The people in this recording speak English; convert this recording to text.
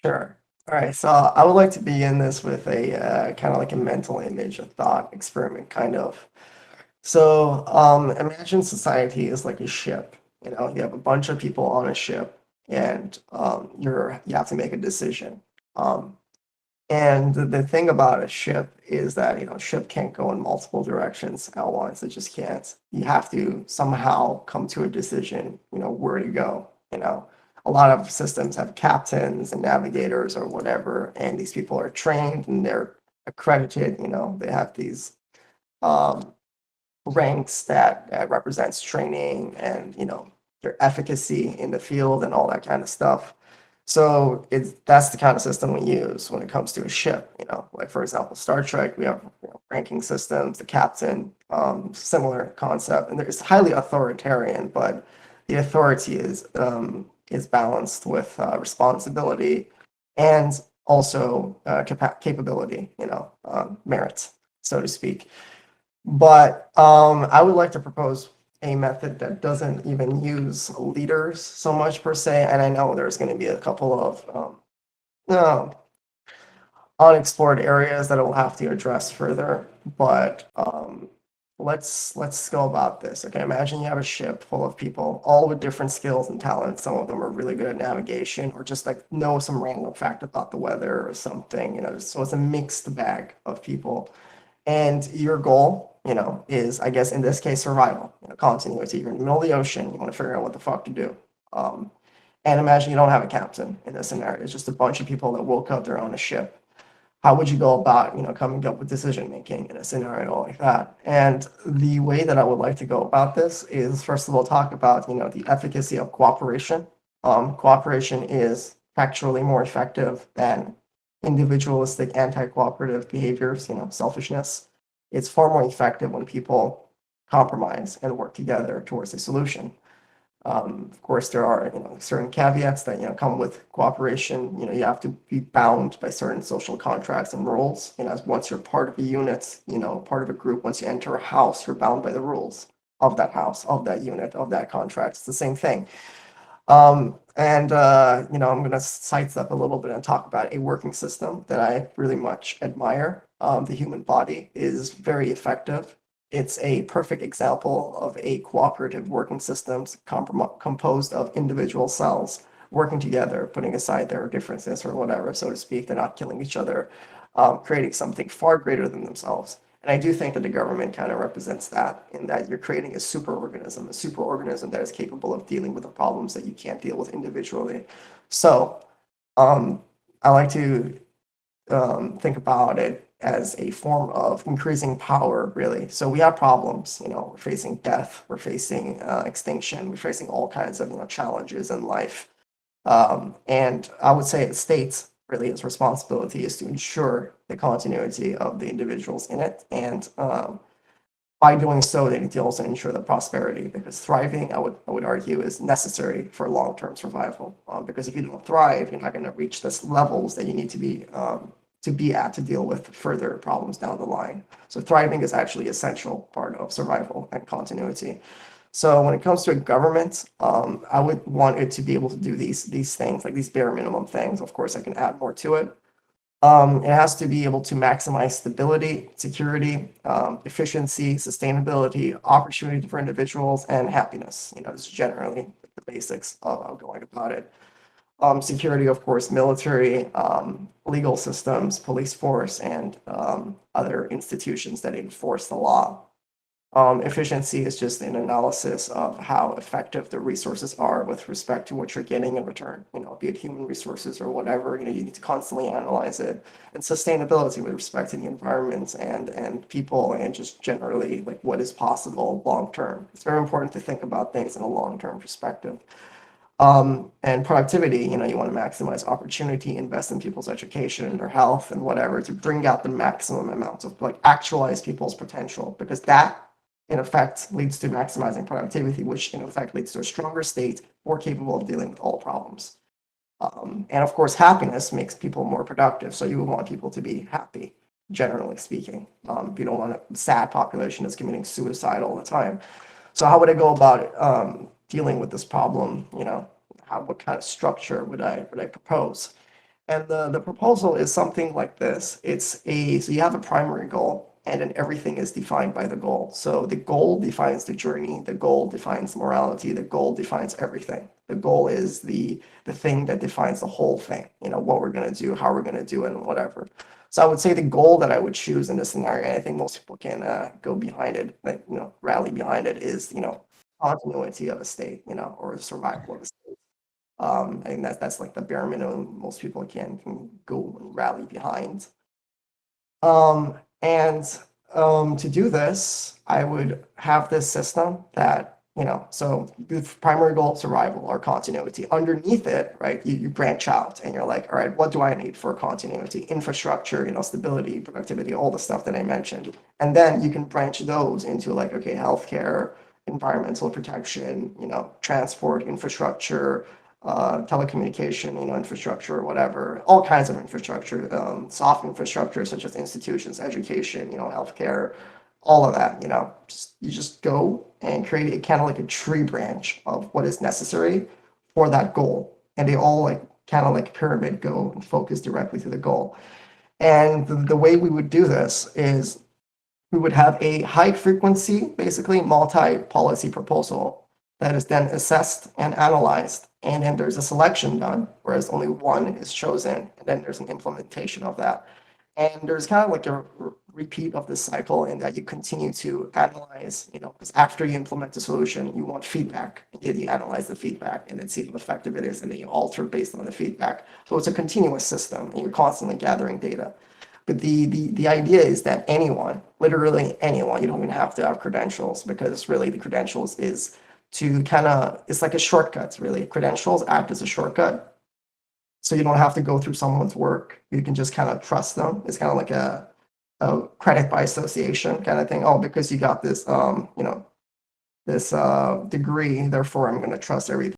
Sure. All right. So I would like to begin this with a kind of like a mental image, a thought experiment, kind of. So imagine society is like a ship. You know, you have a bunch of people on a ship, and you have to make a decision. Um, and the thing about a ship is that, a ship can't go in multiple directions at once. It just can't. You have to somehow come to a decision, where to go, A lot of systems have captains and navigators or whatever, and these people are trained and they're accredited, they have these um, ranks that represents training and, their efficacy in the field and all that kind of stuff. So that's the kind of system we use when it comes to a ship. Like for example, Star Trek, we have ranking systems, the captain, similar concept, and it's highly authoritarian, but the authority is balanced with responsibility and also capability, merit, so to speak. But I would like to propose a method that doesn't even use leaders so much per se. And I know there's going to be a couple of no, unexplored areas that we'll have to address further. But let's go about this. Okay, imagine you have a ship full of people, all with different skills and talents. Some of them are really good at navigation, or just like know some random fact about the weather or something. So it's a mixed bag of people. And your goal, is, I guess, in this case, survival, continuity. You're in the middle of the ocean. You want to figure out what the fuck to do. Um, and imagine you don't have a captain in this scenario. It's just a bunch of people that woke up, they're on a ship. How would you go about, coming up with decision making in a scenario like that? And the way that I would like to go about this is, first of all, talk about, the efficacy of cooperation. Cooperation is factually more effective than individualistic anti-cooperative behaviors, selfishness. It's far more effective when people compromise and work together towards a solution. Of course, there are certain caveats that come with cooperation. You have to be bound by certain social contracts and rules. As once you're part of a unit, part of a group, once you enter a house, you're bound by the rules of that house, of that unit, of that contract. It's the same thing. I'm going to sidestep a little bit and talk about a working system that I really much admire. The human body is very effective. It's a perfect example of a cooperative working system composed of individual cells working together, putting aside their differences or whatever, so to speak. They're not killing each other, creating something far greater than themselves. And I do think that the government kind of represents that, in that you're creating a superorganism that is capable of dealing with the problems that you can't deal with individually. So I like to think about it as a form of increasing power, really. So we have problems, we're facing death, we're facing extinction, we're facing all kinds of challenges in life. And I would say the state's really its responsibility is to ensure the continuity of the individuals in it. And by doing so, they need to also ensure the prosperity, because thriving, I would argue, is necessary for long-term survival. Because if you don't thrive, you're not going to reach the levels that you need to be at to deal with further problems down the line. So thriving is actually an essential part of survival and continuity. So when it comes to a government, I would want it to be able to do these things, like these bare minimum things. Of course, I can add more to it. It has to be able to maximize stability, security, efficiency, sustainability, opportunity for individuals, and happiness. It's generally the basics of going about it. Security, of course, military, legal systems, police force, and other institutions that enforce the law. Efficiency is just an analysis of how effective the resources are with respect to what you're getting in return, be it human resources or whatever, you need to constantly analyze it. And sustainability with respect to the environment and people, and just generally like what is possible long term. It's very important to think about things in a long-term perspective. And productivity, you want to maximize opportunity, invest in people's education and their health and whatever, to bring out the maximum amount of like actualize people's potential, because that in effect leads to maximizing productivity, which in effect leads to a stronger state, more capable of dealing with all problems. And of course, happiness makes people more productive. So you would want people to be happy, generally speaking. You don't want a sad population that's committing suicide all the time. So how would I go about it, dealing with this problem? What kind of structure would I propose? And the proposal is something like this. So you have a primary goal, and then everything is defined by the goal. So the goal defines the journey, the goal defines morality, the goal defines everything. The goal is the thing that defines the whole thing, what we're going to do, how we're going to do it, and whatever. So I would say the goal that I would choose in this scenario, and I think most people can go behind it, like, rally behind it, is, continuity of a state, or survival of a state. And that's like the bare minimum most people can go and rally behind. And to do this, I would have this system that, so the primary goal of survival or continuity. Underneath it, right, you branch out and you're like, all right, what do I need for continuity? Infrastructure, stability, productivity, all the stuff that I mentioned. And then you can branch those into like, okay, healthcare, environmental protection, transport, infrastructure, telecommunication, infrastructure, or whatever, all kinds of infrastructure, soft infrastructure such as institutions, education, healthcare, all of that. You just go and create a kind of like a tree branch of what is necessary for that goal, and they all like kind of like pyramid go and focus directly to the goal. And the way we would do this is we would have a high frequency, basically multi-policy proposal that is then assessed and analyzed. And then there's a selection done, whereas only one is chosen, and then there's an implementation of that. And there's kind of like a repeat of this cycle in that you continue to analyze, because after you implement the solution, you want feedback. And then you analyze the feedback and then see how effective it is, and then you alter based on the feedback. So it's a continuous system, and you're constantly gathering data. But the idea is that anyone, literally anyone, you don't even have to have credentials, because really the credentials is to it's like a shortcut, really. Credentials act as a shortcut. So you don't have to go through someone's work. You can just kind of trust them. It's kind of like a credit by association kind of thing. Oh, because you got this, this degree, therefore I'm going to trust everything